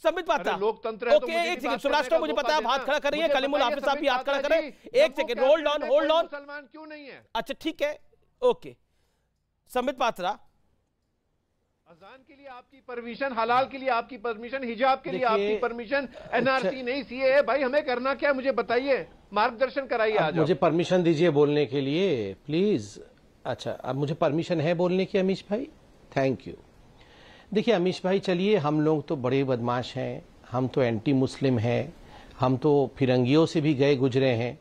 संबित पात्रा, लोकतंत्र है। ओके, एक सेकंड सुब्राष्ट्र, मुझे पता है आप हाथ खड़ा कर रही हैं, कलीमुल हाफिज साहब भी हाथ खड़ा कर रहे हैं, एक second, hold on hold on. मुसलमान क्यों नहीं है? अच्छा ठीक है, ओके। संबित पात्रा, अजान के लिए आपकी परमिशन, हलाल के लिए आपकी परमिशन, हिजाब के लिए आपकी परमिशन, एनआरसी नहीं सीए है। भाई हमें करना क्या है मुझे बताइए, मार्गदर्शन कराइए। आज मुझे परमिशन दीजिए बोलने के लिए प्लीज। अच्छा, अब मुझे परमिशन है बोलने की अमीश भाई, थैंक यू। देखिए अमीश भाई, चलिए हम लोग तो बड़े बदमाश हैं, हम तो एंटी मुस्लिम हैं, हम तो फिरंगियों से भी गए गुजरे हैं।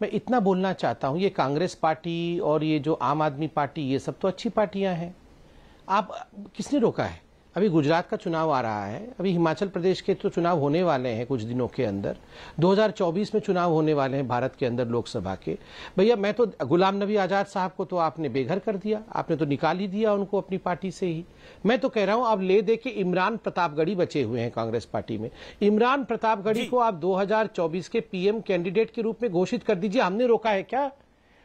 मैं इतना बोलना चाहता हूं, ये कांग्रेस पार्टी और ये जो आम आदमी पार्टी, ये सब तो अच्छी पार्टियां हैं। आप किसने रोका है? अभी गुजरात का चुनाव आ रहा है, अभी हिमाचल प्रदेश के तो चुनाव होने वाले हैं कुछ दिनों के अंदर, 2024 में चुनाव होने वाले हैं भारत के अंदर लोकसभा के। भैया मैं तो गुलाम नबी आजाद साहब को तो आपने बेघर कर दिया, आपने तो निकाल ही दिया उनको अपनी पार्टी से ही। मैं तो कह रहा हूं अब ले दे के इमरान प्रतापगढ़ी बचे हुए हैं कांग्रेस पार्टी में, इमरान प्रतापगढ़ी को आप 2024 के पीएम कैंडिडेट के रूप में घोषित कर दीजिए। हमने रोका है क्या?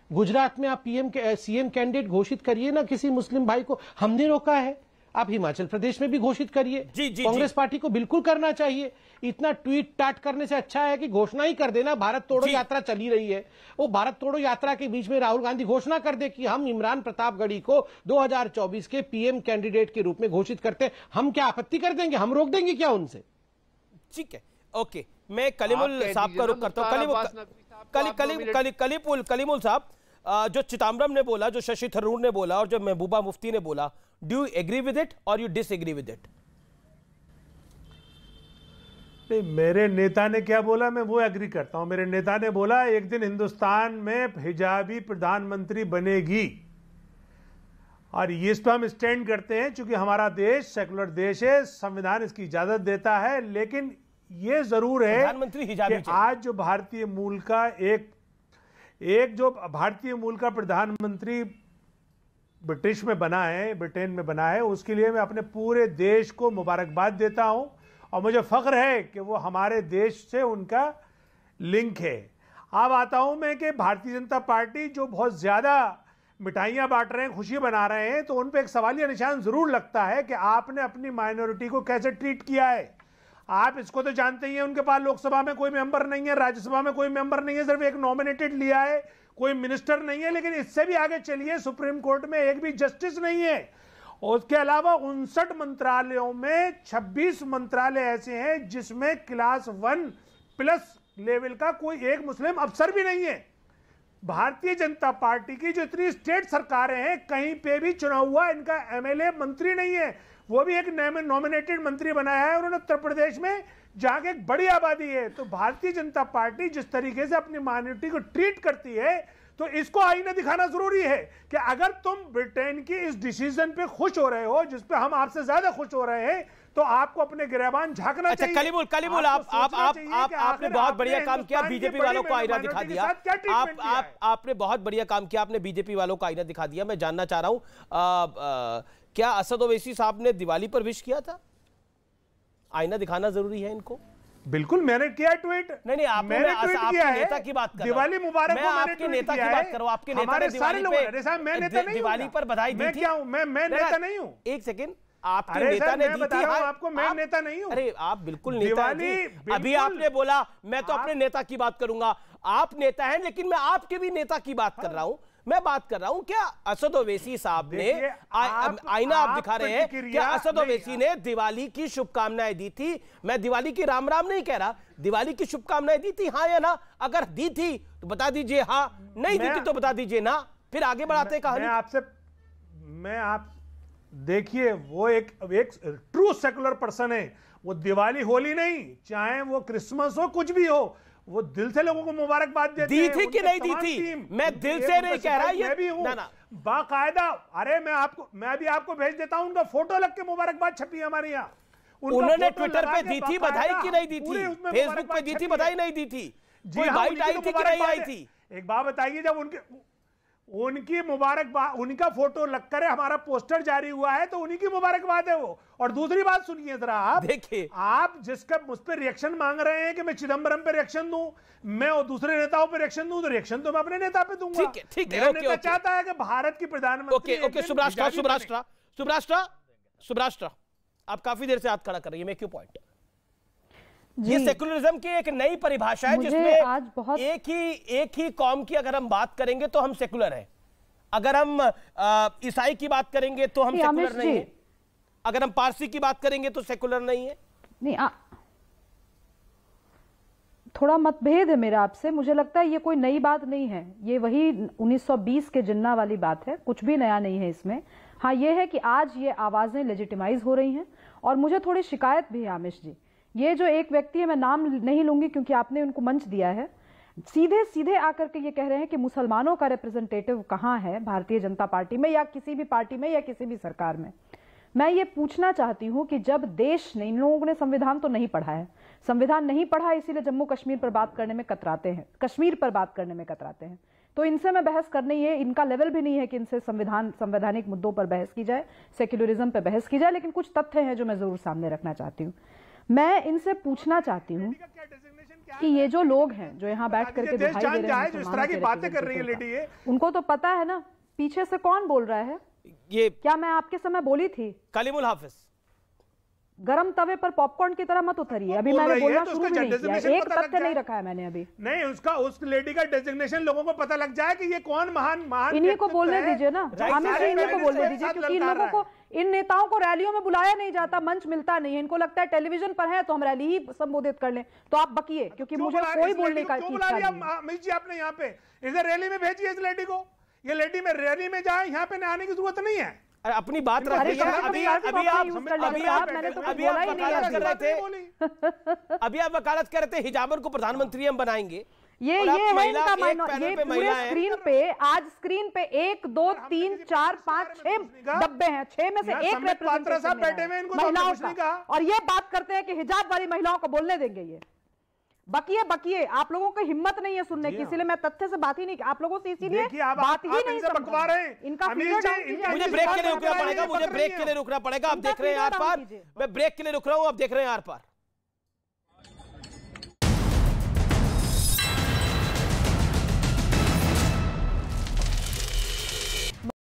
गुजरात में आप सीएम कैंडिडेट घोषिट करिए ना किसी मुस्लिम भाई को, हमने रोका है। आप हिमाचल प्रदेश में भी घोषित करिए। कांग्रेस पार्टी को बिल्कुल करना चाहिए। इतना ट्वीट टाट करने से अच्छा है कि घोषणा ही कर देना। भारत तोड़ो यात्रा चली रही है, वो भारत तोड़ो यात्रा के बीच में राहुल गांधी घोषणा कर दे कि हम इमरान प्रतापगढ़ी को 2024 के पीएम कैंडिडेट के रूप में घोषित करते हैं। हम क्या आपत्ति कर देंगे? हम रोक देंगे क्या उनसे? ठीक है, ओके। मैं कलीमुल साहब का रुख करता हूं। कलीमुल साहब, जो चिदम्बरम ने बोला, जो शशि थरूर ने बोला और जो महबूबा मुफ्ती ने बोला, do you agree with it और यू डिसएग्री विद इट? नहीं, मेरे नेता ने क्या बोला मैं वो एग्री करता हूं। मेरे नेता ने बोला एक दिन हिंदुस्तान में हिजाबी प्रधानमंत्री बनेगी, और इस पर हम स्टैंड करते हैं क्योंकि हमारा देश सेकुलर देश है, संविधान इसकी इजाजत देता है। लेकिन ये जरूर है कि आज जो भारतीय मूल का जो भारतीय मूल का प्रधानमंत्री ब्रिटिश में बना है, ब्रिटेन में बना है, उसके लिए मैं अपने पूरे देश को मुबारकबाद देता हूं और मुझे फख्र है कि वो हमारे देश से उनका लिंक है। अब आता हूं मैं कि भारतीय जनता पार्टी जो बहुत ज्यादा मिठाइयां बांट रहे हैं, खुशी बना रहे हैं, तो उन पे एक सवालिया निशान जरूर लगता है कि आपने अपनी माइनॉरिटी को कैसे ट्रीट किया है। आप इसको तो जानते ही हैं, उनके पास लोकसभा में कोई मेंबर नहीं है, राज्यसभा में कोई मेंबर नहीं है, सिर्फ एक नॉमिनेटेड लिया है, कोई मिनिस्टर नहीं है। लेकिन इससे भी आगे चलिए, सुप्रीम कोर्ट में एक भी जस्टिस नहीं है। और उसके अलावा 59 मंत्रालयों में 26 मंत्रालय ऐसे हैं जिसमें क्लास 1+ लेवल का कोई एक मुस्लिम अफसर भी नहीं है। भारतीय जनता पार्टी की जो इतनी स्टेट सरकारें हैं, कहीं पे भी चुनाव हुआ इनका एमएलए मंत्री नहीं है, वो भी एक नॉमिनेटेड मंत्री बनाया है उन्होंने उत्तर प्रदेश में, जहां की एक बड़ी आबादी है। तो भारतीय जनता पार्टी जिस तरीके से अपनी माइनॉरिटी को ट्रीट करती है, तो इसको आईना दिखाना जरूरी है कि अगर तुम ब्रिटेन की इस डिसीजन पे खुश हो रहे हो, जिस पे हम आपसे ज्यादा खुश हो रहे हैं, तो आपको अपने गिरबान झांकना चाहिए। कलीमुल आपने बहुत बढ़िया काम किया, बीजेपी वालों को आईना दिखा दिया। आपने बहुत बढ़िया काम किया, आपने बीजेपी वालों को आईना दिखा दिया। मैं जानना चाह रहा हूं, क्या असद ओवैसी साहब ने दिवाली पर विश किया था? आईना दिखाना जरूरी है इनको। बिल्कुल, मैंने किया ट्वीट। नहीं, आपने नेता की बात कर रहा हूं। दिवाली मुबारक मैं आपके नेता की बात कर रहा हूं। आपके नेता ने दिवाली पर बधाई दी थी। मैं नेता नहीं हूं। एक सेकंड, आपके नेता ने दी थी आपको। मैं नेता नहीं हूं। अरे आप बिल्कुल नेता हैं। अभी आपने बोला मैं तो अपने नेता की बात करूंगा। आप नेता हैं, लेकिन मैं आपके भी नेता की बात कर रहा हूं। मैं बात कर रहा हूं, क्या असद ओवैसी साहब ने आईना आप दिखा रहे हैं, क्या असद ओवैसी ने दिवाली की शुभकामनाएं दी थी? मैं दिवाली की राम राम नहीं कह रहा, दिवाली की शुभकामनाएं दी थी, हाँ या ना? अगर दी थी तो बता दीजिए हाँ, नहीं दी थी तो बता दीजिए ना, फिर आगे बढ़ाते कहानी। आप देखिए, वो एक ट्रू सेकुलर पर्सन है। वो दिवाली होली नहीं, चाहे वो क्रिसमस हो, कुछ भी हो, वो दिल से लोगों को मुबारकबाद देते हैं। दी थी कि नहीं दी थी? मैं दिल से नहीं कह रहा, ये भी हूं बाकायदा। अरे मैं भी आपको भेज देता हूं, उनका फोटो लग के मुबारकबाद छपी है हमारे यहाँ। उन्होंने ट्विटर पे दी थी बधाई की नहीं दी थी? फेसबुक पे दी थी बधाई नहीं दी थी? कोई बाइट आई थी कि नहीं आई थी? एक बात बताइए, जब उनकी मुबारकबाद, उनका फोटो लगकर हमारा पोस्टर जारी हुआ है, तो उन्हीं की मुबारकबाद है वो। और दूसरी बात सुनिए जरा, आप देखिए, आप जिसका मुझ पर रिएक्शन मांग रहे हैं कि मैं चिदम्बरम पे रिएक्शन दूं, मैं और दूसरे नेताओं पे रिएक्शन दूं, तो रिएक्शन तो मैं अपने नेता पे दूंगा। ठीक है, मेरा नेता चाहता है कि भारत की प्रधानमंत्री। ओके, सुब्राष्ट्र, आप काफी देर से हाथ खड़ा कर रही है, मेक योर पॉइंट। ये सेकुलरिज्म की एक नई परिभाषा है जिसमें आज बहुत एक ही कौम की अगर हम बात करेंगे तो हम सेकुलर हैं, अगर हम ईसाई की बात करेंगे तो हम सेकुलर नहीं है, अगर हम पारसी की बात करेंगे तो सेकुलर नहीं है। नहीं, थोड़ा मतभेद है मेरा आपसे। मुझे लगता है ये कोई नई बात नहीं है, ये वही 1920 के जिन्ना वाली बात है, कुछ भी नया नहीं है इसमें। हाँ, ये है कि आज ये आवाजें लेजिटिमाइज हो रही हैं और मुझे थोड़ी शिकायत भी है आमिश जी। ये जो एक व्यक्ति है, मैं नाम नहीं लूंगी क्योंकि आपने उनको मंच दिया है, सीधे सीधे आकर के ये कह रहे हैं कि मुसलमानों का रिप्रेजेंटेटिव कहाँ है भारतीय जनता पार्टी में या किसी भी पार्टी में या किसी भी सरकार में। मैं ये पूछना चाहती हूं कि जब देश ने, इन लोगों ने संविधान तो नहीं पढ़ा है, संविधान नहीं पढ़ा इसीलिए जम्मू कश्मीर पर बात करने में कतराते हैं, कश्मीर पर बात करने में कतराते हैं, तो इनसे मैं बहस करनी है, इनका लेवल भी नहीं है कि इनसे संवैधानिक मुद्दों पर बहस की जाए, सेक्युलरिज्म पर बहस की जाए। लेकिन कुछ तथ्य हैं जो मैं जरूर सामने रखना चाहती हूँ। मैं इनसे पूछना चाहती हूँ कि ये जो लोग हैं जो यहाँ बैठ करके दिखाई दे रहे हैं, उनको तो पता है ना पीछे से कौन बोल रहा है। ये क्या मैं आपके समय बोली थी कलीमुल हाफिज, गरम तवे पर पॉपकॉर्न की तरह मत उतरिए। अभी मैंने बोलना शुरू भी नहीं किया, एक तथ्य नहीं रखा है मैंने अभी। नहीं, उस लेडी का डेजिग्नेशन लोगों को पता लग जाए कि ये कौन महान इन्हीं को बोलने दीजिए ना, आमिर जी, इन्हीं को बोलने दीजिए, क्योंकि इन लोगों को, इन नेताओं को रैलियों में बुलाया नहीं जाता, मंच मिलता नहीं है। इनको लगता है टेलीविजन पर है तो हम रैली ही संबोधित कर लें। तो आप बकिए, क्योंकि मुझे कोई बोलने का इच्छा नहीं। अमित जी, आपने यहाँ पे इसे रैली में भेजिए इस लेडी को, ये लेडी में रैली में जाए, यहाँ पे आने की जरूरत नहीं है। अपनी बात रख रही है। अभी आप वकालत कर रहे थे हिजाबर को प्रधानमंत्री हम बनाएंगे। ये है इनका, ये पूरे स्क्रीन पे, आज स्क्रीन पे 1 2 3 4 5 6 डब्बे हैं, 6 में से एक रिप्रेजेंटेटिव महिलाओं का, और ये बात करते हैं कि हिजाब वाली महिलाओं को बोलने देंगे। ये बकिए, आप लोगों को हिम्मत नहीं है सुनने की, इसलिए मैं तथ्य से बात ही नहीं, आप लोगों से इसीलिए बात ही नहीं समझ रहे हैं। इनका मुझे ब्रेक के लिए रुकना पड़ेगा, मुझे ब्रेक के लिए रुकना पड़ेगा। आप देख रहे हैं आर पार, मैं ब्रेक के लिए रुक रहा हूं, आप देख रहे हैं आर पार।